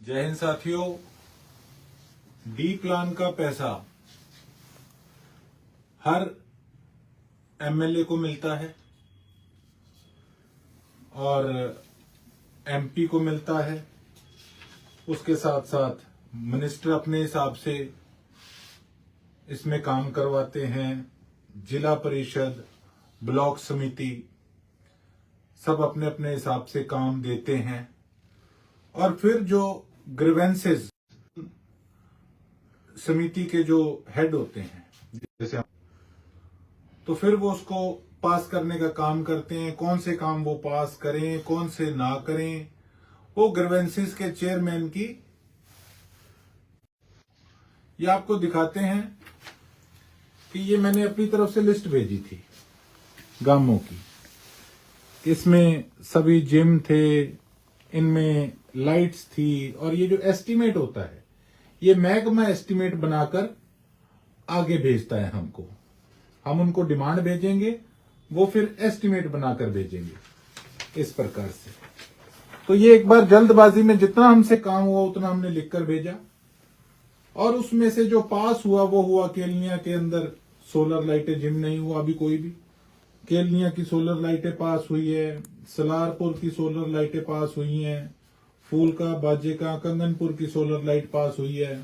जय हिंद साथियों। D plan का पैसा हर एमएलए को मिलता है और एमपी को मिलता है। उसके साथ साथ मिनिस्टर अपने हिसाब से इसमें काम करवाते हैं। जिला परिषद, ब्लॉक समिति सब अपने अपने हिसाब से काम देते हैं और फिर जो ग्रीवेंसेस समिति के जो हेड होते हैं जैसे तो फिर वो उसको पास करने का काम करते हैं। कौन से काम वो पास करें, कौन से ना करें, वो ग्रीवेंसेस के चेयरमैन की ये आपको दिखाते हैं कि ये मैंने अपनी तरफ से लिस्ट भेजी थी गांवों की। इसमें सभी जिम थे, इनमें लाइट्स थी और ये जो एस्टीमेट होता है ये महकमा एस्टीमेट बनाकर आगे भेजता है हमको। हम उनको डिमांड भेजेंगे, वो फिर एस्टीमेट बनाकर भेजेंगे इस प्रकार से। तो ये एक बार जल्दबाजी में जितना हमसे काम हुआ उतना हमने लिखकर भेजा और उसमें से जो पास हुआ वो हुआ केलनिया के अंदर सोलर लाइटें। जिम नहीं हुआ अभी कोई भी। केलनिया की सोलर लाइटें पास हुई है, सलारपुर की सोलर लाइटें पास हुई हैं, फूल का, बाजे का, कंगनपुर की सोलर लाइट पास हुई है।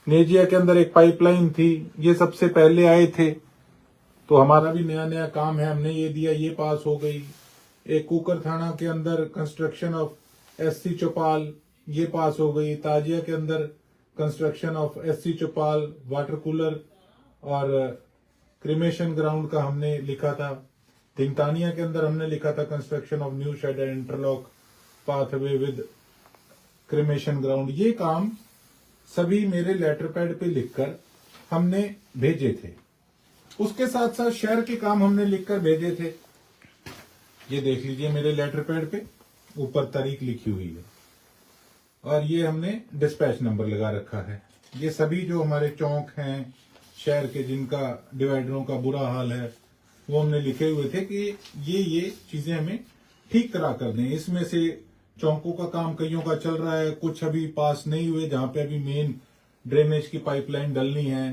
नेजिया के अंदर एक पाइपलाइन थी, ये सबसे पहले आए थे तो हमारा भी नया नया काम है, हमने ये दिया, ये पास हो गई। एक कुकर थाना के अंदर कंस्ट्रक्शन ऑफ एससी चौपाल, ये पास हो गई। ताजिया के अंदर construction of SC Chaupal, water cooler और क्रिमेशन ग्राउंड का हमने लिखा था। दिंगतानिया के अंदर हमने लिखा था construction of new shed and interlock pathway with cremation ground. ये काम सभी मेरे लेटर पैड पे लिखकर हमने भेजे थे। उसके साथ साथ शहर के काम हमने लिखकर भेजे थे। ये देख लीजिए मेरे लेटर पैड पे ऊपर तारीख लिखी हुई है और ये हमने डिस्पैच नंबर लगा रखा है। ये सभी जो हमारे चौक हैं शहर के जिनका डिवाइडरों का बुरा हाल है वो हमने लिखे हुए थे कि ये चीजें हमें ठीक करा कर दें। इसमें से चौकों का काम कईयों का चल रहा है, कुछ अभी पास नहीं हुए जहां पे अभी मेन ड्रेनेज की पाइपलाइन डलनी है।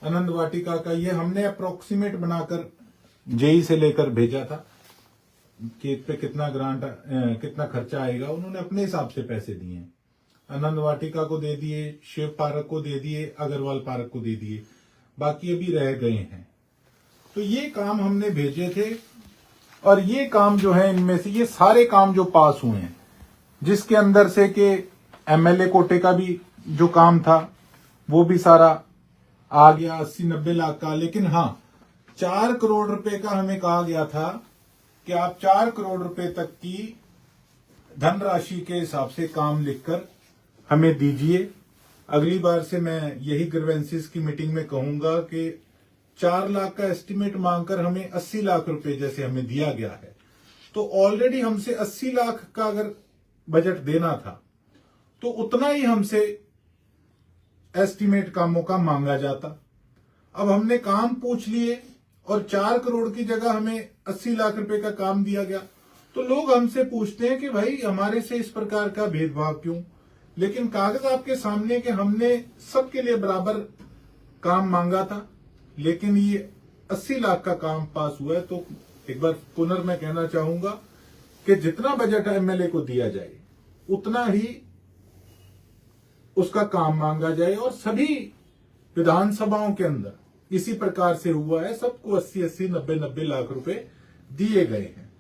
आनंद वाटिका का ये हमने अप्रोक्सीमेट बनाकर जेई से लेकर भेजा था कि पे कितना ग्रांट कितना खर्चा आएगा। उन्होंने अपने हिसाब से पैसे दिए। आनंद वाटिका को दे दिए, शिव पार्क को दे दिए, अग्रवाल पार्क को दे दिए, बाकी अभी रह गए हैं। तो ये काम हमने भेजे थे और ये काम जो है इनमें से ये सारे काम जो पास हुए हैं जिसके अंदर से कि एमएलए कोटे का भी जो काम था वो भी सारा आ गया 80-90 लाख का। लेकिन हाँ 4 करोड़ रुपए का हमें कहा गया था कि आप 4 करोड़ रुपए तक की धनराशि के हिसाब से काम लिखकर हमें दीजिए। अगली बार से मैं यही ग्रीवेंसेस की मीटिंग में कहूंगा कि 4 लाख का एस्टीमेट मांगकर हमें 80 लाख रुपए जैसे हमें दिया गया है तो ऑलरेडी हमसे 80 लाख का अगर बजट देना था तो उतना ही हमसे एस्टीमेट कामों का मांगा जाता। अब हमने काम पूछ लिए और 4 करोड़ की जगह हमें 80 लाख रुपए का काम दिया गया तो लोग हमसे पूछते हैं कि भाई हमारे से इस प्रकार का भेदभाव क्यों। लेकिन कागज आपके सामने कि हमने सबके लिए बराबर काम मांगा था लेकिन ये 80 लाख का काम पास हुआ है। तो एक बार पुनः मैं कहना चाहूंगा कि जितना बजट एमएलए को दिया जाए उतना ही उसका काम मांगा जाए और सभी विधानसभाओं के अंदर इसी प्रकार से हुआ है। सबको 80-80, 90-90 लाख रुपए दिए गए हैं।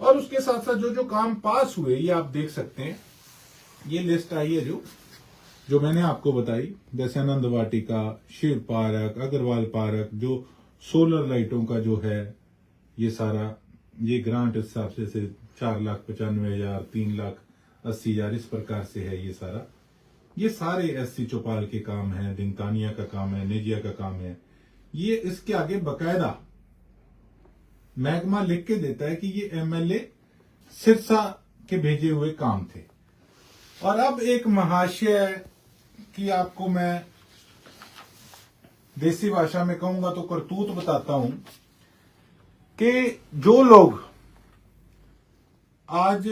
और उसके साथ साथ जो काम पास हुए ये आप देख सकते हैं। ये लिस्ट आई है जो मैंने आपको बताई, जैसे आनंद वाटिका, शिव पार्क, अग्रवाल पार्क, जो सोलर लाइटों का जो है ये सारा ये ग्रांट इस हिसाब से 4,95,000, 3,80,000 इस प्रकार से है। ये सारा ये सारे एससी चौपाल के काम है, दिंगतानिया का काम है, नेजिया का काम है। ये इसके आगे बकायदा महकमा लिख के देता है कि ये एमएलए सिरसा के भेजे हुए काम थे। और अब एक महाशय की आपको मैं देसी भाषा में कहूंगा तो करतूत बताता हूं कि जो लोग आज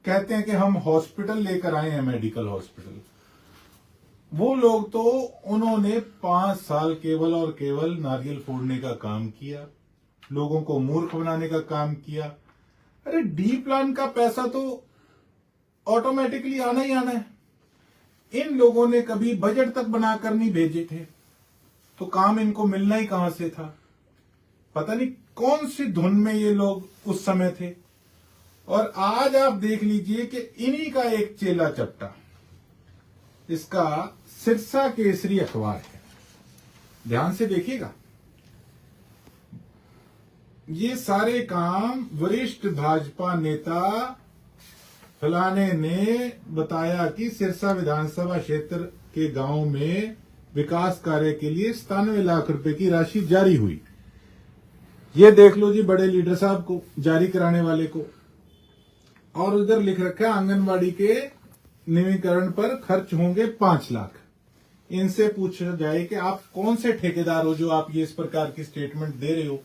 कहते हैं कि हम हॉस्पिटल लेकर आए हैं, मेडिकल हॉस्पिटल, वो लोग तो उन्होंने 5 साल केवल और केवल नारियल फोड़ने का काम किया, लोगों को मूर्ख बनाने का काम किया। अरे डी प्लान का पैसा तो ऑटोमेटिकली आना ही आना है। इन लोगों ने कभी बजट तक बनाकर नहीं भेजे थे, तो काम इनको मिलना ही कहां से था। पता नहीं कौन सी धुन में ये लोग उस समय थे। और आज आप देख लीजिए कि इन्हीं का एक चेला चपटा, इसका सिरसा केसरी अखबार है, ध्यान से देखिएगा। ये सारे काम वरिष्ठ भाजपा नेता फलाने ने बताया कि सिरसा विधानसभा क्षेत्र के गांव में विकास कार्य के लिए 97 लाख रुपए की राशि जारी हुई। ये देख लो जी, बड़े लीडर साहब को, जारी कराने वाले को। और उधर लिख रखा है आंगनबाड़ी के नवीकरण पर खर्च होंगे 5 लाख। इनसे पूछा जाए कि आप कौन से ठेकेदार हो जो आप ये इस प्रकार की स्टेटमेंट दे रहे हो।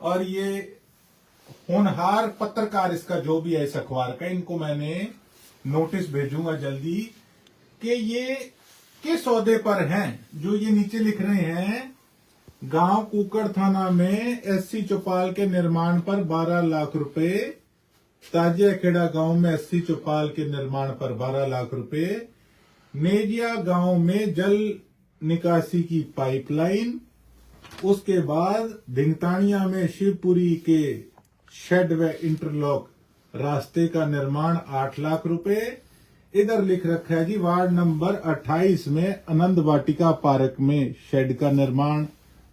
और ये होनहार पत्रकार, इसका जो भी है इस अखबार का, इनको मैंने नोटिस भेजूंगा जल्दी कि ये किस सौदे पर हैं। जो ये नीचे लिख रहे हैं, गांव कुकड़ थाना में एससी चौपाल के निर्माण पर 12 लाख रुपए, ताजिया खेड़ा गांव में एससी चौपाल के निर्माण पर 12 लाख रुपए, नेजिया गांव में जल निकासी की पाइपलाइन, उसके बाद धिंगतानिया में शिवपुरी के शेड व इंटरलॉक रास्ते का निर्माण 8 लाख रुपए। इधर लिख रखा है जी वार्ड नंबर 28 में आनंद वाटिका पार्क में शेड का निर्माण,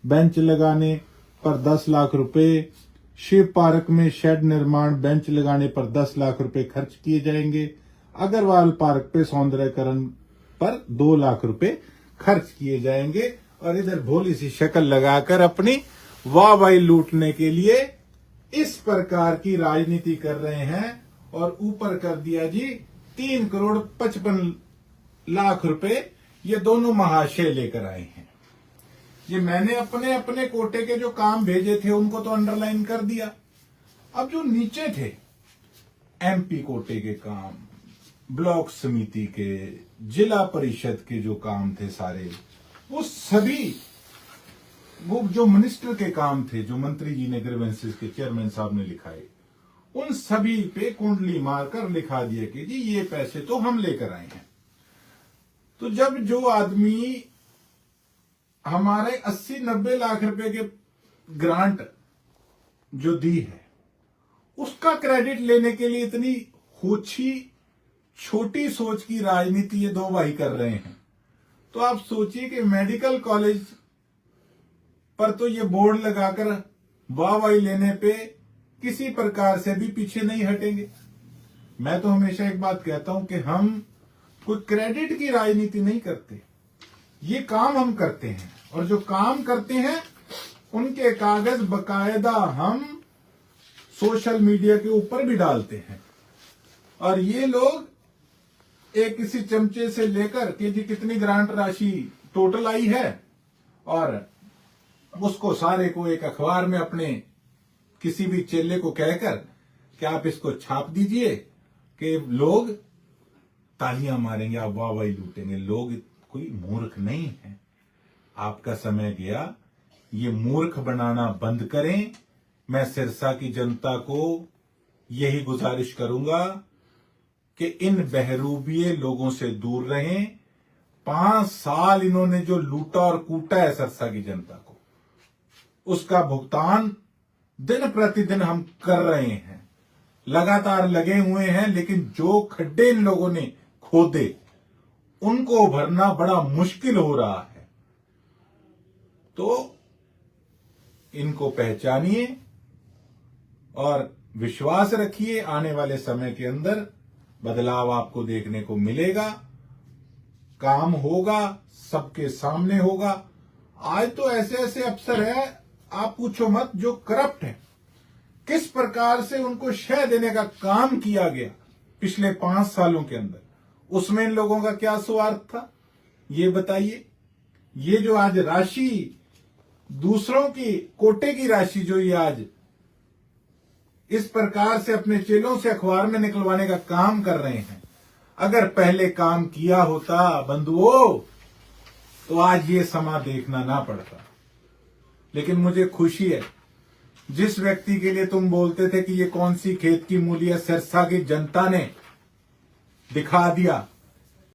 बेंच लगाने पर 10 लाख रुपए, शिव पार्क में शेड निर्माण, बेंच लगाने पर 10 लाख रुपए खर्च किए जाएंगे, अग्रवाल पार्क पे सौंदर्यकरण पर 2 लाख रुपए खर्च किए जाएंगे। और इधर भोली सी शक्ल लगाकर अपनी वाहवाही लूटने के लिए इस प्रकार की राजनीति कर रहे हैं। और ऊपर कर दिया जी 3 करोड़ 55 लाख रुपए ये दोनों महाशय लेकर आए हैं। ये मैंने अपने अपने कोटे के जो काम भेजे थे उनको तो अंडरलाइन कर दिया। अब जो नीचे थे एमपी कोटे के काम, ब्लॉक समिति के, जिला परिषद के जो काम थे सारे, वो सभी, वो जो मिनिस्टर के काम थे, जो मंत्री जी ने ग्रीवेंसेस के चेयरमैन साहब ने लिखाए, उन सभी पे कुंडली मारकर लिखा दिया कि जी ये पैसे तो हम लेकर आए हैं। तो जब जो आदमी हमारे 80-90 लाख रुपए के ग्रांट जो दी है, उसका क्रेडिट लेने के लिए इतनी होछी छोटी सोच की राजनीति ये दो भाई कर रहे हैं, तो आप सोचिए कि मेडिकल कॉलेज पर तो ये बोर्ड लगाकर वाहवाही लेने पे किसी प्रकार से भी पीछे नहीं हटेंगे। मैं तो हमेशा एक बात कहता हूं कि हम कोई क्रेडिट की राजनीति नहीं करते, ये काम हम करते हैं। और जो काम करते हैं उनके कागज बकायदा हम सोशल मीडिया के ऊपर भी डालते हैं। और ये लोग एक किसी चमचे से लेकर कि जी कितनी ग्रांट राशि टोटल आई है, और उसको सारे को एक अखबार में अपने किसी भी चेले को कहकर कि आप इसको छाप दीजिए कि लोग तालियां मारेंगे, आप वाहवाही लूटेंगे। लोग कोई मूर्ख नहीं है। आपका समय गया, ये मूर्ख बनाना बंद करें। मैं सिरसा की जनता को यही गुजारिश करूंगा कि इन बहरूपिये लोगों से दूर रहें। 5 साल इन्होंने जो लूटा और कूटा है सिरसा की जनता को, उसका भुगतान दिन प्रतिदिन हम कर रहे हैं, लगातार लगे हुए हैं। लेकिन जो खड्डे इन लोगों ने खोदे उनको भरना बड़ा मुश्किल हो रहा है। तो इनको पहचानिए और विश्वास रखिए, आने वाले समय के अंदर बदलाव आपको देखने को मिलेगा। काम होगा, सबके सामने होगा। आज तो ऐसे ऐसे अफसर है, आप पूछो मत, जो करप्ट है। किस प्रकार से उनको शय देने का काम किया गया पिछले 5 सालों के अंदर, उसमें इन लोगों का क्या स्वार्थ था, ये बताइए। ये जो आज राशि, दूसरों की कोटे की राशि जो ये आज इस प्रकार से अपने चेलों से अखबार में निकलवाने का काम कर रहे हैं। अगर पहले काम किया होता बंधुओं तो आज ये समा देखना ना पड़ता। लेकिन मुझे खुशी है, जिस व्यक्ति के लिए तुम बोलते थे कि ये कौन सी खेत की मूली है, सिरसा की जनता ने दिखा दिया